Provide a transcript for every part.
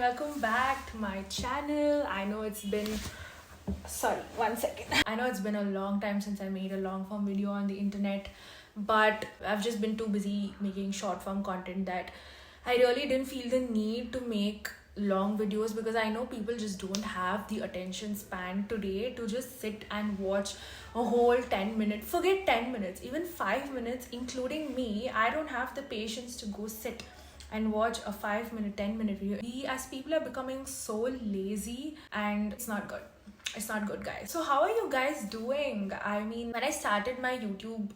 welcome back to my channel. I know it's been I know it's been a long time since I made a long form video on the internet, but I've just been too busy making short form content that I really didn't feel the need to make long videos, because I know people just don't have the attention span today to just sit and watch a whole 10 minutes. Forget 10 minutes, even 5 minutes, including me. I don't have the patience to go sit and watch a 5 minute, 10 minute video. We as people are becoming so lazy, and it's not good. It's not good, guys. So how are you guys doing? I mean, when I started my YouTube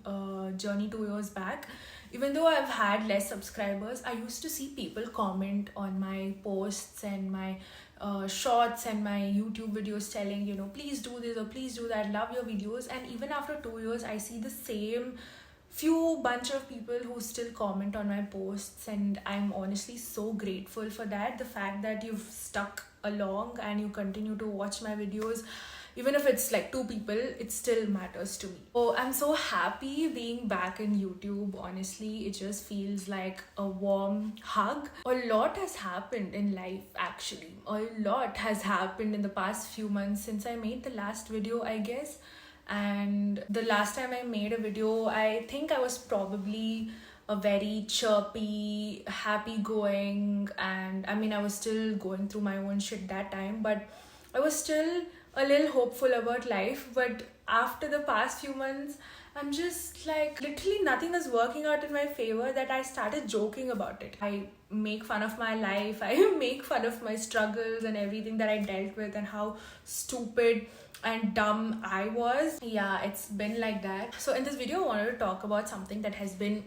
journey 2 years back, even though I've had less subscribers, I used to see people comment on my posts and my shorts and my YouTube videos telling, please do this or please do that, love your videos. And even after 2 years, I see the same few bunch of people who still comment on my posts, and I'm honestly so grateful for that. The fact that you've stuck along and you continue to watch my videos, even if it's like 2 people, it still matters to me. So I'm so happy being back in YouTube. Honestly, it just feels like a warm hug. A lot has happened in life, actually. A lot has happened in the past few months since I made the last video, I guess. And the last time I made a video, I think I was probably a very chirpy, happy going, and I mean, I was still going through my own shit that time, but I was still a little hopeful about life. But after the past few months, I'm just like, literally nothing is working out in my favor, that I started joking about it. I make fun of my life, I make fun of my struggles and everything that I dealt with and how stupid and dumb I was. Yeah, it's been like that. So in this video, I wanted to talk about something that has been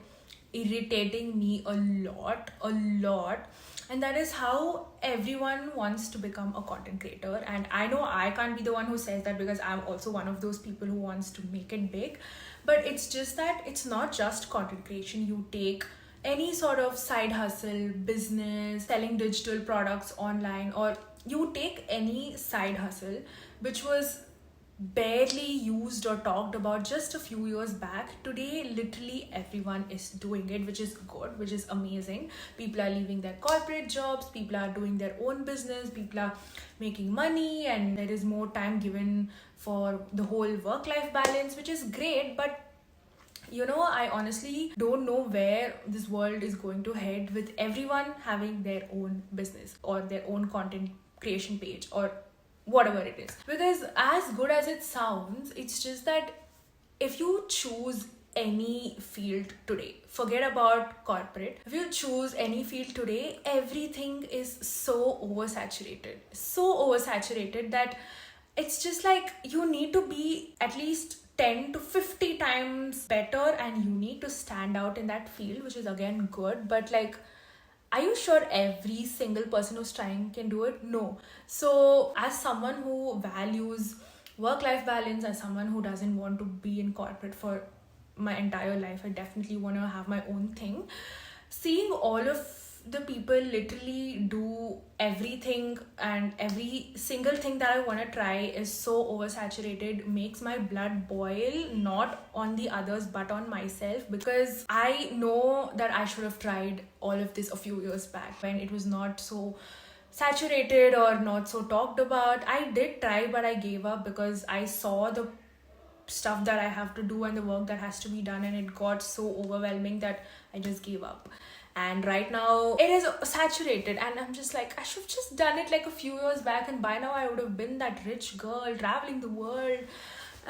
irritating me a lot, and that is how everyone wants to become a content creator. And I know I can't be the one who says that, because I'm also one of those people who wants to make it big. But it's just that it's not just content creation. You take any sort of side hustle, business, selling digital products online, or you take any side hustle which was barely used or talked about just a few years back. Today, literally everyone is doing it, which is good, which is amazing. People are leaving their corporate jobs, people are doing their own business, people are making money, and there is more time given for the whole work-life balance, which is great. But I honestly don't know where this world is going to head with everyone having their own business or their own content creation page or whatever it is. Because as good as it sounds, it's just that if you choose any field today, forget about corporate, if you choose any field today, everything is so oversaturated that it's just like you need to be at least 10 to 50 times better, and you need to stand out in that field, which is again good. But like, are you sure every single person who's trying can do it? No. So as someone who values work-life balance, as someone who doesn't want to be in corporate for my entire life, I definitely want to have my own thing. Seeing all of the people literally do everything, and every single thing that I want to try is so oversaturated, makes my blood boil, not on the others but on myself. Because I know that I should have tried all of this a few years back when it was not so saturated or not so talked about. I did try, but I gave up because I saw the stuff that I have to do and the work that has to be done, and it got so overwhelming that I just gave up. And right now it is saturated, and I'm just like, I should have just done it like a few years back, and by now I would have been that rich girl traveling the world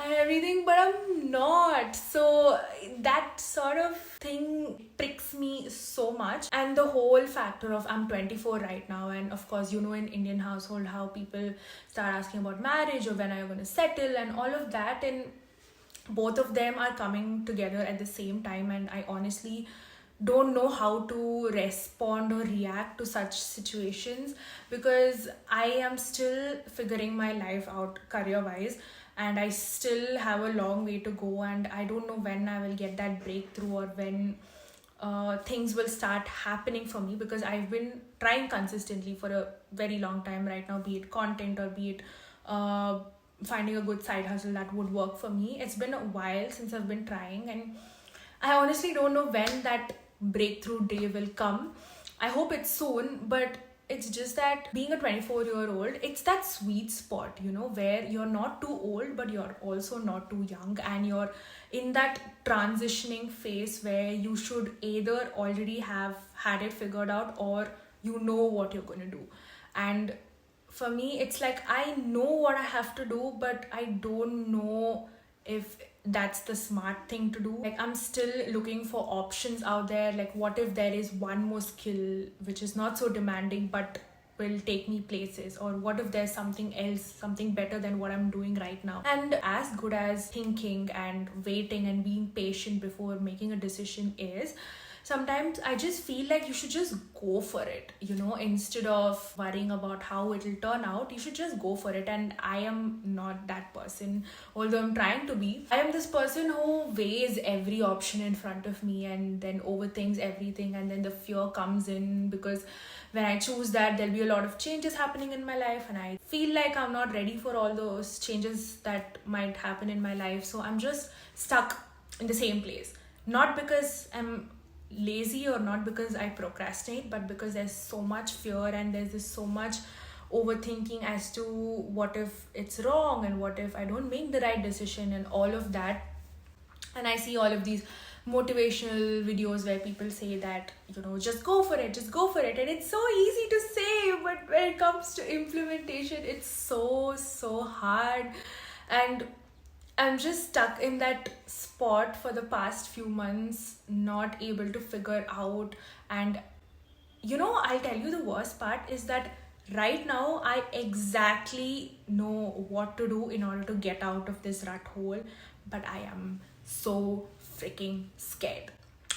and everything, but I'm not. So that sort of thing pricks me so much. And the whole factor of, I'm 24 right now, and of course, in Indian household, how people start asking about marriage or when are you going to settle and all of that, and both of them are coming together at the same time, and I honestly don't know how to respond or react to such situations, because I am still figuring my life out career-wise, and I still have a long way to go, and I don't know when I will get that breakthrough or when things will start happening for me, because I've been trying consistently for a very long time right now, be it content or be it finding a good side hustle that would work for me. It's been a while since I've been trying, and I honestly don't know when that breakthrough day will come. I hope it's soon, but It's just that being a 24-year-old, it's that sweet spot, where you're not too old, but you're also not too young. And you're in that transitioning phase where you should either already have had it figured out, or you know what you're going to do. And for me, it's like I know what I have to do, but I don't know if that's the smart thing to do. Like, I'm still looking for options out there. Like, what if there is one more skill which is not so demanding but will take me places? Or what if there's something else, something better than what I'm doing right now? And as good as thinking and waiting and being patient before making a decision is, sometimes I just feel like you should just go for it, instead of worrying about how it'll turn out. You should just go for it. And I am not that person, although I'm trying to be. I am this person who weighs every option in front of me and then overthinks everything, and then the fear comes in because when I choose that, there'll be a lot of changes happening in my life, and I feel like I'm not ready for all those changes that might happen in my life. So I'm just stuck in the same place. Not because I'm lazy or not because I procrastinate, but because there's so much fear and there's this so much overthinking as to what if it's wrong and what if I don't make the right decision and all of that. And I see all of these motivational videos where people say that, just go for it, and it's so easy to say, but when it comes to implementation, it's so hard. And I'm just stuck in that spot for the past few months, not able to figure out. And I'll tell you, the worst part is that right now I exactly know what to do in order to get out of this rut hole, but I am so freaking scared.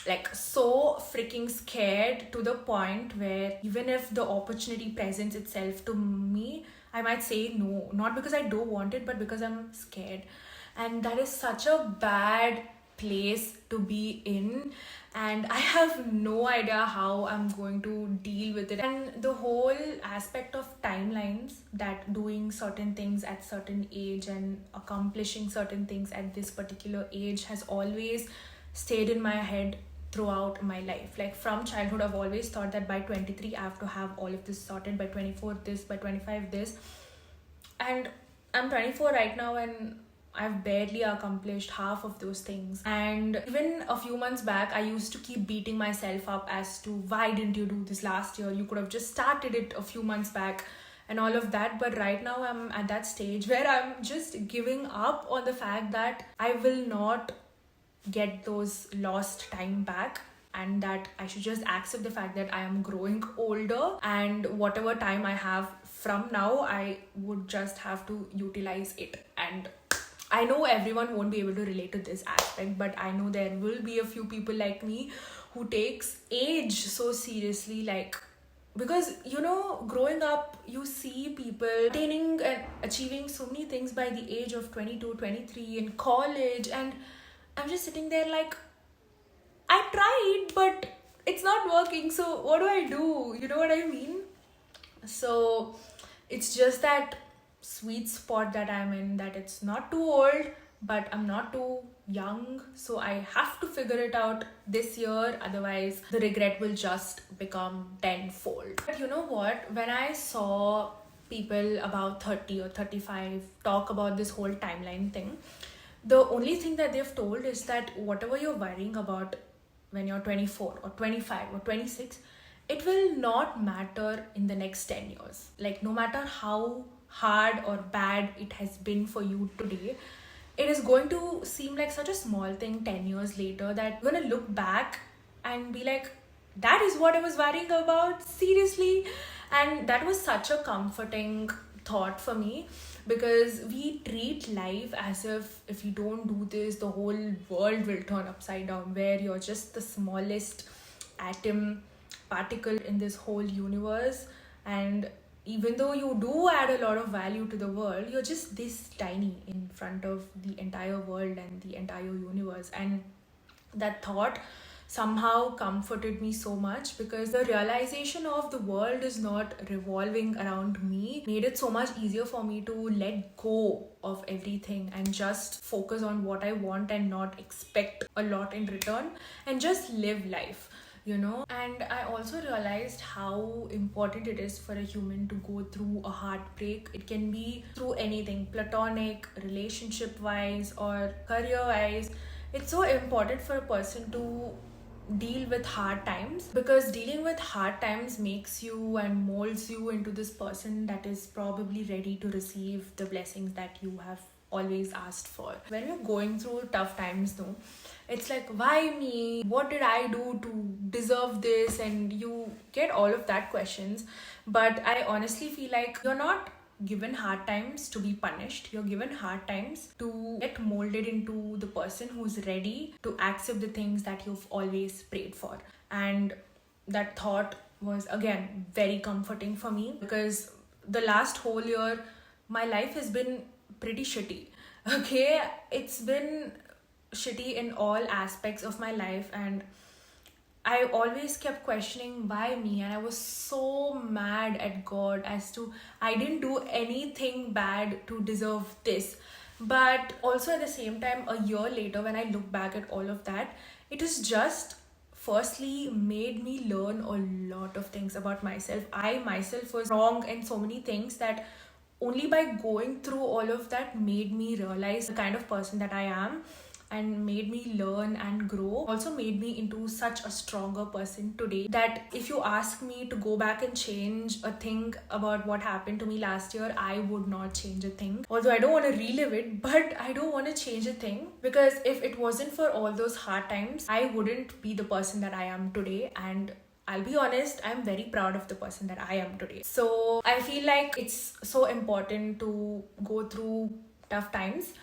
Like, so freaking scared to the point where even if the opportunity presents itself to me, I might say no, not because I don't want it, but because I'm scared. And that is such a bad place to be in, and I have no idea how I'm going to deal with it. And the whole aspect of timelines, that doing certain things at certain age and accomplishing certain things at this particular age, has always stayed in my head throughout my life. Like, from childhood, I've always thought that by 23 I have to have all of this sorted, by 24 this, by 25 this. And I'm 24 right now, and I've barely accomplished half of those things. And even a few months back, I used to keep beating myself up as to, why didn't you do this last year? You could have just started it a few months back and all of that. But right now I'm at that stage where I'm just giving up on the fact that I will not get those lost time back, and that I should just accept the fact that I am growing older, and whatever time I have from now, I would just have to utilize it. And I know everyone won't be able to relate to this aspect, but I know there will be a few people like me who takes age so seriously. Like, because growing up, you see people attaining and achieving so many things by the age of 22, 23 in college, and I'm just sitting there like, I tried, but it's not working, so what do I do? You know what I mean? So it's just that sweet spot that I'm in, that it's not too old, but I'm not too young. So I have to figure it out this year, otherwise the regret will just become tenfold. But you know what? When I saw people about 30 or 35 talk about this whole timeline thing, the only thing that they've told is that whatever you're worrying about when you're 24 or 25 or 26, it will not matter in the next 10 years. Like, no matter how hard or bad it has been for you today, it is going to seem like such a small thing 10 years later that you're going to look back and be like, that is what I was worrying about? Seriously? And that was such a comforting thought for me, because we treat life as if you don't do this, the whole world will turn upside down, where you're just the smallest atom particle in this whole universe. And even though you do add a lot of value to the world, you're just this tiny in front of the entire world and the entire universe. And that thought somehow comforted me so much, because the realization of the world is not revolving around me made it so much easier for me to let go of everything and just focus on what I want and not expect a lot in return, and just live life. And I also realized how important it is for a human to go through a heartbreak. It can be through anything, platonic, relationship wise, or career wise. It's so important for a person to deal with hard times, because dealing with hard times makes you and molds you into this person that is probably ready to receive the blessings that you have always asked for. When you're going through tough times though, it's like, why me, what did I do to deserve this, and you get all of that questions. But I honestly feel like you're not given hard times to be punished. You're given hard times to get molded into the person who's ready to accept the things that you've always prayed for. And that thought was again very comforting for me, because the last whole year my life has been pretty shitty. Okay, it's been shitty in all aspects of my life, and I always kept questioning why me, and I was so mad at God as to I didn't do anything bad to deserve this. But also at the same time, a year later, when I look back at all of that, it has just firstly made me learn a lot of things about myself. I myself was wrong in so many things that only by going through all of that made me realize the kind of person that I am, and made me learn and grow. Also made me into such a stronger person today, that if you ask me to go back and change a thing about what happened to me last year, I would not change a thing. Although I don't want to relive it, but I don't want to change a thing, because if it wasn't for all those hard times, I wouldn't be the person that I am today. And I'll be honest, I'm very proud of the person that I am today. So I feel like it's so important to go through tough times,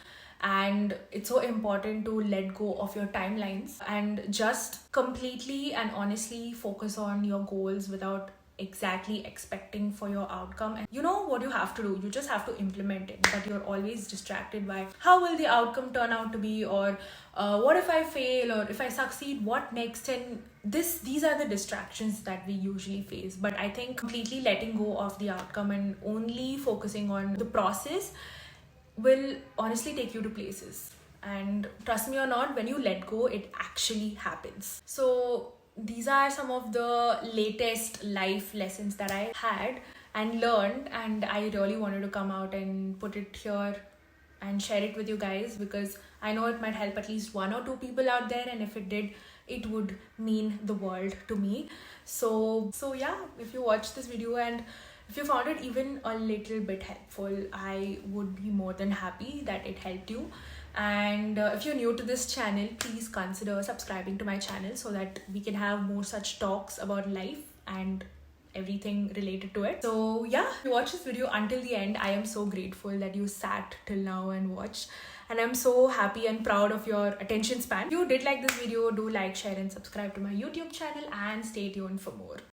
and it's so important to let go of your timelines and just completely and honestly focus on your goals without exactly expecting for your outcome. And you know what you have to do, you just have to implement it, but you're always distracted by how will the outcome turn out to be, or what if I fail, or if I succeed, what next? And these are the distractions that we usually face. But I think completely letting go of the outcome and only focusing on the process will honestly take you to places. And trust me or not, when you let go, it actually happens. So these are some of the latest life lessons that I had and learned, and I really wanted to come out and put it here and share it with you guys, because I know it might help at least one or two people out there, and if it did, it would mean the world to me. So yeah, if you watch this video and if you found it even a little bit helpful, I would be more than happy that it helped you. And if you're new to this channel, please consider subscribing to my channel so that we can have more such talks about life and everything related to it. So yeah, if you watch this video until the end, I am so grateful that you sat till now and watched. And I'm so happy and proud of your attention span. If you did like this video, do like, share and subscribe to my YouTube channel, and stay tuned for more.